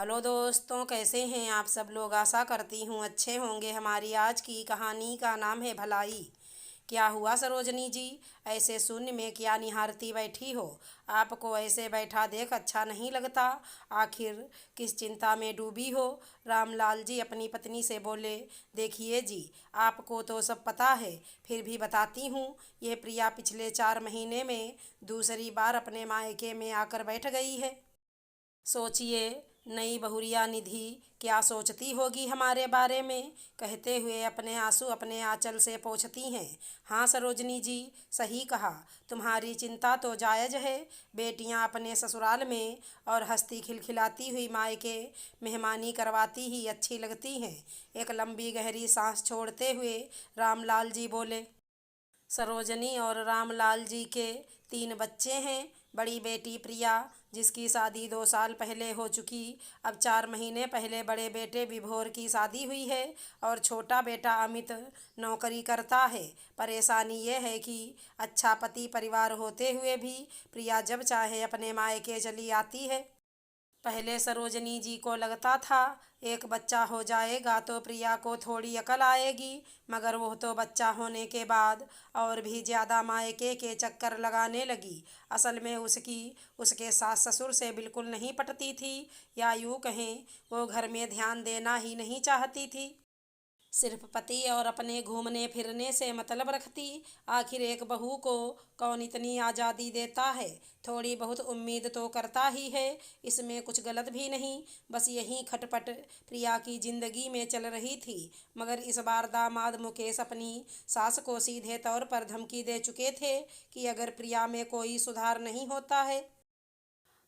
Hello दोस्तों, कैसे हैं आप सब लोग। आशा करती हूँ अच्छे होंगे। हमारी आज की कहानी का नाम है भलाई। क्या हुआ सरोजनी जी, ऐसे शून्य में क्या निहारती बैठी हो। आपको ऐसे बैठा देख अच्छा नहीं लगता। आखिर किस चिंता में डूबी हो। रामलाल जी अपनी पत्नी से बोले, देखिए जी, आपको तो सब पता है, फिर भी बताती हूँ। ये प्रिया पिछले 4 महीने में दूसरी बार अपने मायके में आकर बैठ गई है। सोचिए, नई बहुरिया निधि क्या सोचती होगी हमारे बारे में। कहते हुए अपने आंसू अपने आंचल से पोंछती हैं। हाँ सरोजनी जी, सही कहा। तुम्हारी चिंता तो जायज़ है। बेटियां अपने ससुराल में और हंसती खिलखिलाती हुई मायके मेहमानी करवाती ही अच्छी लगती हैं। एक लंबी गहरी सांस छोड़ते हुए रामलाल जी बोले। सरोजनी और रामलाल जी के 3 बच्चे हैं। बड़ी बेटी प्रिया, जिसकी शादी 2 साल पहले हो चुकी, अब 4 महीने पहले बड़े बेटे विभोर की शादी हुई है। और छोटा बेटा अमित नौकरी करता है। परेशानी यह है कि अच्छा पति परिवार होते हुए भी प्रिया जब चाहे अपने मायके चली आती है। पहले सरोजनी जी को लगता था एक बच्चा हो जाएगा तो प्रिया को थोड़ी अकल आएगी, मगर वह तो बच्चा होने के बाद और भी ज़्यादा मायके के चक्कर लगाने लगी। असल में उसके सास ससुर से बिल्कुल नहीं पटती थी, या यूँ कहें वो घर में ध्यान देना ही नहीं चाहती थी। सिर्फ पति और अपने घूमने फिरने से मतलब रखती। आखिर एक बहू को कौन इतनी आज़ादी देता है। थोड़ी बहुत उम्मीद तो करता ही है, इसमें कुछ गलत भी नहीं। बस यही खटपट प्रिया की जिंदगी में चल रही थी। मगर इस बार दामाद मुकेश अपनी सास को सीधे तौर पर धमकी दे चुके थे कि अगर प्रिया में कोई सुधार नहीं होता है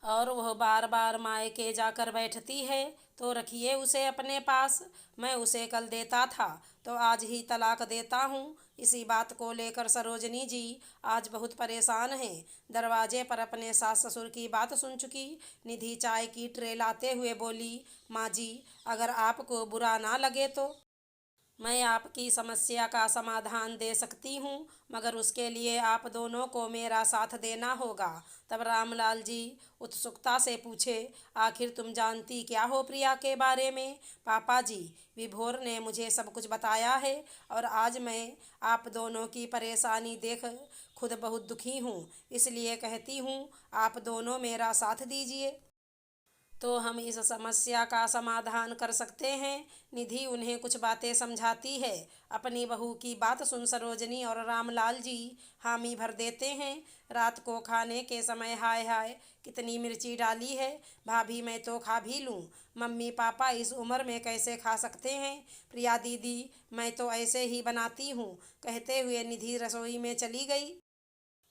और वह बार बार मायके जाकर बैठती है तो रखिए उसे अपने पास। मैं उसे कल देता था तो आज ही तलाक देता हूँ। इसी बात को लेकर सरोजनी जी आज बहुत परेशान हैं। दरवाजे पर अपने सास ससुर की बात सुन चुकी निधि चाय की ट्रे लाते हुए बोली, माँ जी, अगर आपको बुरा ना लगे तो मैं आपकी समस्या का समाधान दे सकती हूँ, मगर उसके लिए आप दोनों को मेरा साथ देना होगा। तब रामलाल जी उत्सुकता से पूछे, आखिर तुम जानती क्या हो प्रिया के बारे में। पापा जी, विभोर ने मुझे सब कुछ बताया है और आज मैं आप दोनों की परेशानी देख खुद बहुत दुखी हूँ। इसलिए कहती हूँ आप दोनों मेरा साथ दीजिए तो हम इस समस्या का समाधान कर सकते हैं। निधि उन्हें कुछ बातें समझाती है। अपनी बहू की बात सुन सरोजनी और रामलाल जी हामी भर देते हैं। रात को खाने के समय हाय हाय कितनी मिर्ची डाली है। भाभी मैं तो खा भी लूँ, मम्मी पापा इस उम्र में कैसे खा सकते हैं। प्रिया दीदी, मैं तो ऐसे ही बनाती हूँ। कहते हुए निधि रसोई में चली गई।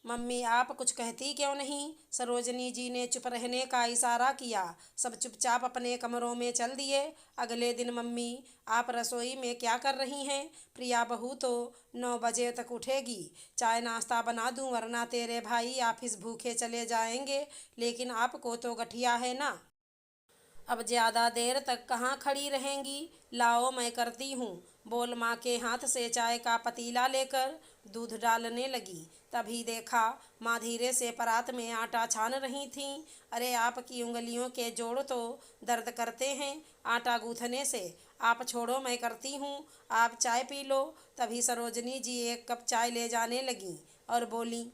मम्मी आप कुछ कहती क्यों नहीं। सरोजनी जी ने चुप रहने का इशारा किया। सब चुपचाप अपने कमरों में चल दिए। अगले दिन मम्मी, आप रसोई में क्या कर रही हैं। प्रिया बहू तो 9 बजे तक उठेगी। चाय नाश्ता बना दूं, वरना तेरे भाई ऑफिस भूखे चले जाएंगे। लेकिन आपको तो गठिया है ना। अब ज़्यादा देर तक कहाँ खड़ी रहेंगी। लाओ मैं करती हूँ। बोल माँ के हाथ से चाय का पतीला लेकर दूध डालने लगी। तभी देखा माँ धीरे से परात में आटा छान रही थीं। अरे आपकी उंगलियों के जोड़ तो दर्द करते हैं आटा गूँथने से। आप छोड़ो, मैं करती हूँ, आप चाय पी लो। तभी सरोजनी जी एक कप चाय ले जाने लगीं और बोली,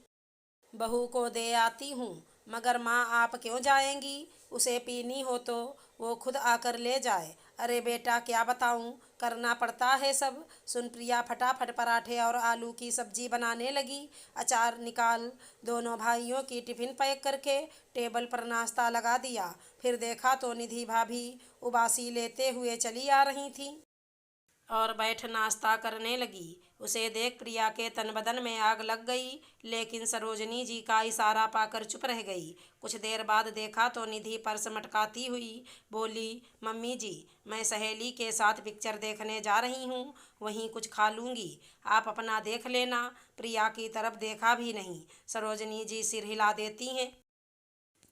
बहू को दे आती हूँ। मगर माँ आप क्यों जाएंगी। उसे पीनी हो तो वो खुद आकर ले जाए। अरे बेटा क्या बताऊँ, करना पड़ता है सब। सुन प्रिया फटाफट पराठे और आलू की सब्जी बनाने लगी। अचार निकाल दोनों भाइयों की टिफ़िन पैक करके टेबल पर नाश्ता लगा दिया। फिर देखा तो निधि भाभी उबासी लेते हुए चली आ रही थी और बैठ नाश्ता करने लगी। उसे देख प्रिया के तन बदन में आग लग गई, लेकिन सरोजनी जी का इशारा पाकर चुप रह गई। कुछ देर बाद देखा तो निधि पर्स मटकाती हुई बोली, मम्मी जी, मैं सहेली के साथ पिक्चर देखने जा रही हूँ, वहीं कुछ खा लूँगी, आप अपना देख लेना। प्रिया की तरफ देखा भी नहीं। सरोजनी जी सिर हिला देती हैं।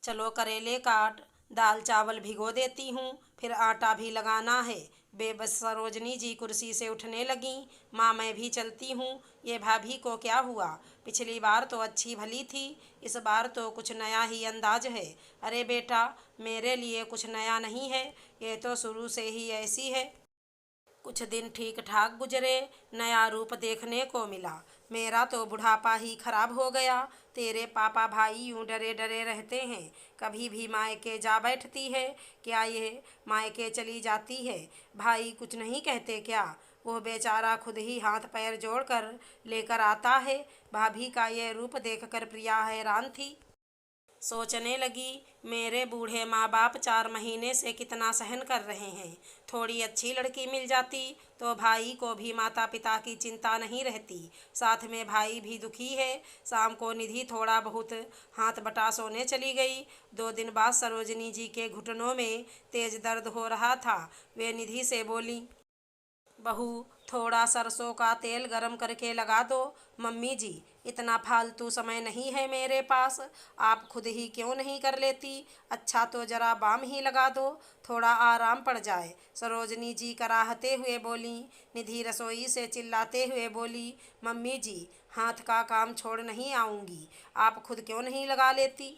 चलो करेले काट दाल चावल भिगो देती हूँ, फिर आटा भी लगाना है। बेबस सरोजनी जी कुर्सी से उठने लगीं। माँ मैं भी चलती हूँ। ये भाभी को क्या हुआ? पिछली बार तो अच्छी भली थी, इस बार तो कुछ नया ही अंदाज है। अरे बेटा, मेरे लिए कुछ नया नहीं है, ये तो शुरू से ही ऐसी है। कुछ दिन ठीक ठाक गुजरे, नया रूप देखने को मिला। मेरा तो बुढ़ापा ही खराब हो गया। तेरे पापा भाई यूं डरे डरे रहते हैं, कभी भी मायके जा बैठती है, क्या ये मायके चली जाती है? भाई कुछ नहीं कहते क्या? वो बेचारा खुद ही हाथ पैर जोड़कर लेकर आता है। भाभी का ये रूप देखकर प्रिया हैरान थी। सोचने लगी, मेरे बूढ़े माँ बाप 4 महीने से कितना सहन कर रहे हैं। थोड़ी अच्छी लड़की मिल जाती तो भाई को भी माता पिता की चिंता नहीं रहती। साथ में भाई भी दुखी है। शाम को निधि थोड़ा बहुत हाथ बटा सोने चली गई। 2 दिन बाद सरोजनी जी के घुटनों में तेज दर्द हो रहा था। वे निधि से बोली, बहू थोड़ा सरसों का तेल गरम करके लगा दो। मम्मी जी, इतना फालतू समय नहीं है मेरे पास, आप खुद ही क्यों नहीं कर लेती? अच्छा तो जरा बाम ही लगा दो, थोड़ा आराम पड़ जाए। सरोजनी जी कराहते हुए बोली। निधि रसोई से चिल्लाते हुए बोली, मम्मी जी हाथ का काम छोड़ नहीं आऊँगी, आप खुद क्यों नहीं लगा लेती?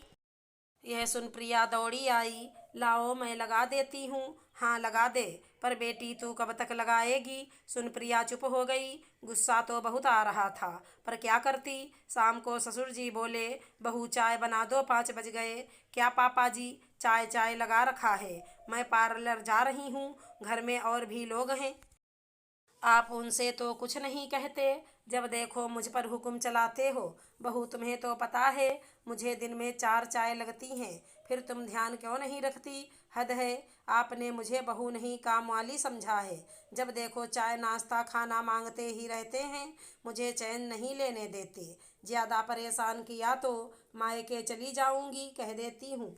यह सुन प्रिया दौड़ी आई। लाओ मैं लगा देती हूँ। हाँ लगा दे, पर बेटी तू कब तक लगाएगी? सुन प्रिया चुप हो गई। गुस्सा तो बहुत आ रहा था, पर क्या करती। शाम को ससुर जी बोले, बहू चाय बना दो, 5 बज गए। क्या पापा जी, चाय चाय लगा रखा है, मैं पार्लर जा रही हूँ, घर में और भी लोग हैं। आप उनसे तो कुछ नहीं कहते, जब देखो मुझ पर हुक्म चलाते हो। बहू तुम्हें तो पता है मुझे दिन में 4 चाय लगती हैं, फिर तुम ध्यान क्यों नहीं रखती? हद है, आपने मुझे बहू नहीं काम वाली समझा है। जब देखो चाय नाश्ता खाना मांगते ही रहते हैं, मुझे चैन नहीं लेने देते। ज़्यादा परेशान किया तो मायके चली जाऊंगी कह देती हूँ।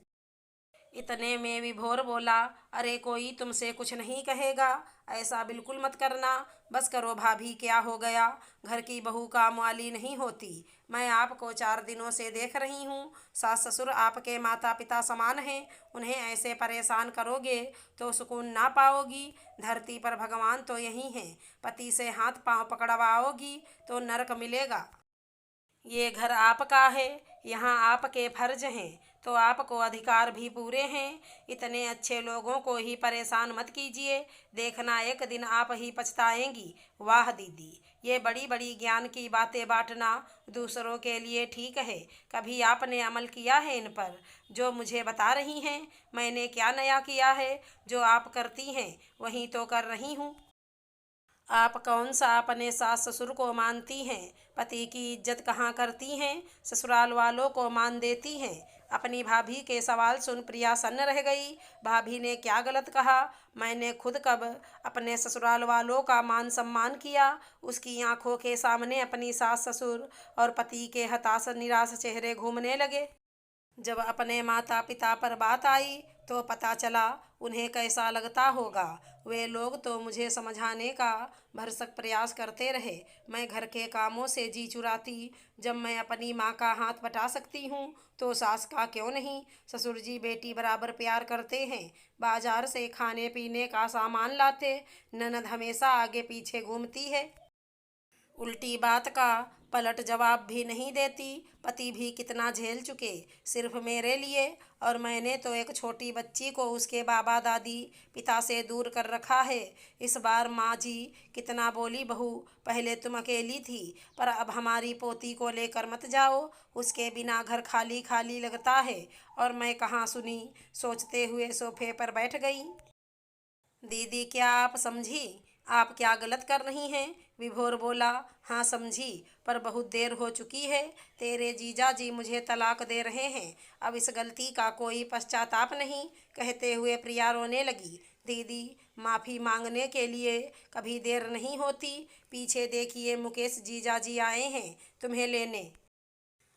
इतने में विभोर बोला, अरे कोई तुमसे कुछ नहीं कहेगा, ऐसा बिल्कुल मत करना। बस करो भाभी, क्या हो गया? घर की बहू काम वाली नहीं होती। मैं आपको 4 दिनों से देख रही हूँ। सास ससुर आपके माता पिता समान हैं, उन्हें ऐसे परेशान करोगे तो सुकून ना पाओगी। धरती पर भगवान तो यही हैं, पति से हाथ पांव पकड़वाओगी तो नरक मिलेगा। ये घर आपका है, यहाँ आपके फर्ज हैं, तो आपको अधिकार भी पूरे हैं। इतने अच्छे लोगों को ही परेशान मत कीजिए, देखना एक दिन आप ही पछताएंगी। वाह दीदी, ये बड़ी बड़ी ज्ञान की बातें बांटना दूसरों के लिए ठीक है, कभी आपने अमल किया है इन पर? जो मुझे बता रही हैं, मैंने क्या नया किया है? जो आप करती हैं वही तो कर रही हूँ। आप कौन सा अपने सास ससुर को मानती हैं? पति की इज्जत कहाँ करती हैं? ससुराल वालों को मान देती हैं। अपनी भाभी के सवाल सुन प्रिया सन्न रह गई। भाभी ने क्या गलत कहा? मैंने खुद कब अपने ससुराल वालों का मान सम्मान किया? उसकी आंखों के सामने अपनी सास ससुर और पति के हताश निराश चेहरे घूमने लगे। जब अपने माता पिता पर बात आई तो पता चला उन्हें कैसा लगता होगा। वे लोग तो मुझे समझाने का भरसक प्रयास करते रहे। मैं घर के कामों से जी चुराती। जब मैं अपनी माँ का हाथ बटा सकती हूँ तो सास का क्यों नहीं? ससुर जी बेटी बराबर प्यार करते हैं। बाजार से खाने पीने का सामान लाते, ननद हमेशा आगे पीछे घूमती है। उल्टी बात का पलट जवाब भी नहीं देती। पति भी कितना झेल चुके सिर्फ मेरे लिए, और मैंने तो एक छोटी बच्ची को उसके बाबा दादी पिता से दूर कर रखा है। इस बार माँ जी कितना बोली, बहू पहले तुम अकेली थी, पर अब हमारी पोती को लेकर मत जाओ, उसके बिना घर खाली खाली लगता है। और मैं कहाँ सुनी, सोचते हुए सोफे पर बैठ गई। दीदी क्या आप समझी? आप क्या गलत कर रही हैं? विभोर बोला। हाँ समझी, पर बहुत देर हो चुकी है। तेरे जीजा जी मुझे तलाक दे रहे हैं, अब इस गलती का कोई पश्चाताप नहीं। कहते हुए प्रिया रोने लगी। दीदी माफ़ी मांगने के लिए कभी देर नहीं होती। पीछे देखिए, मुकेश जीजा जी आए हैं तुम्हें लेने।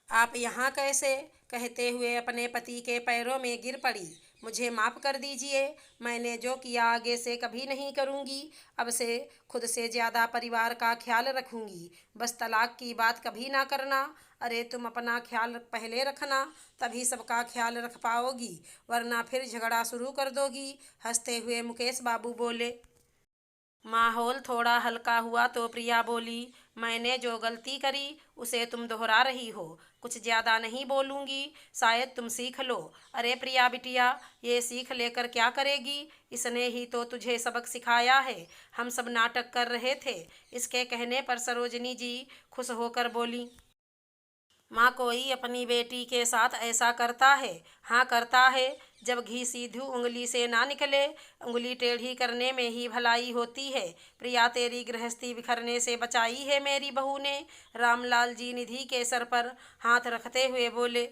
आप यहाँ कैसे? कहते हुए अपने पति के पैरों में गिर पड़ी। मुझे माफ़ कर दीजिए। मैंने जो किया आगे से कभी नहीं करूँगी। अब से खुद से ज़्यादा परिवार का ख्याल रखूँगी। बस तलाक की बात कभी ना करना। अरे तुम अपना ख्याल पहले रखना, तभी सबका ख्याल रख पाओगी, वरना फिर झगड़ा शुरू कर दोगी। हंसते हुए मुकेश बाबू बोले। माहौल थोड़ा हल्का हुआ तो प्रिया बोली, मैंने जो गलती करी उसे तुम दोहरा रही हो। कुछ ज़्यादा नहीं बोलूँगी, शायद तुम सीख लो। अरे प्रिया बिटिया, ये सीख लेकर क्या करेगी? इसने ही तो तुझे सबक सिखाया है। हम सब नाटक कर रहे थे। इसके कहने पर सरोजनी जी खुश होकर बोली, माँ कोई अपनी बेटी के साथ ऐसा करता है? हाँ करता है। जब घी सीधू उंगली से ना निकले, उंगली टेढ़ी करने में ही भलाई होती है। प्रिया तेरी गृहस्थी बिखरने से बचाई है मेरी बहू ने। रामलाल जी निधि के सर पर हाथ रखते हुए बोले,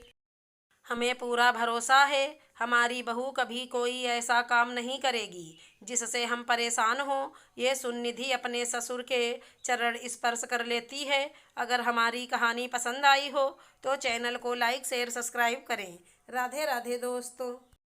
हमें पूरा भरोसा है हमारी बहू कभी कोई ऐसा काम नहीं करेगी जिससे हम परेशान हों। ये सुन निधि अपने ससुर के चरण स्पर्श कर लेती है। अगर हमारी कहानी पसंद आई हो तो चैनल को लाइक शेयर सब्सक्राइब करें। राधे राधे दोस्तों।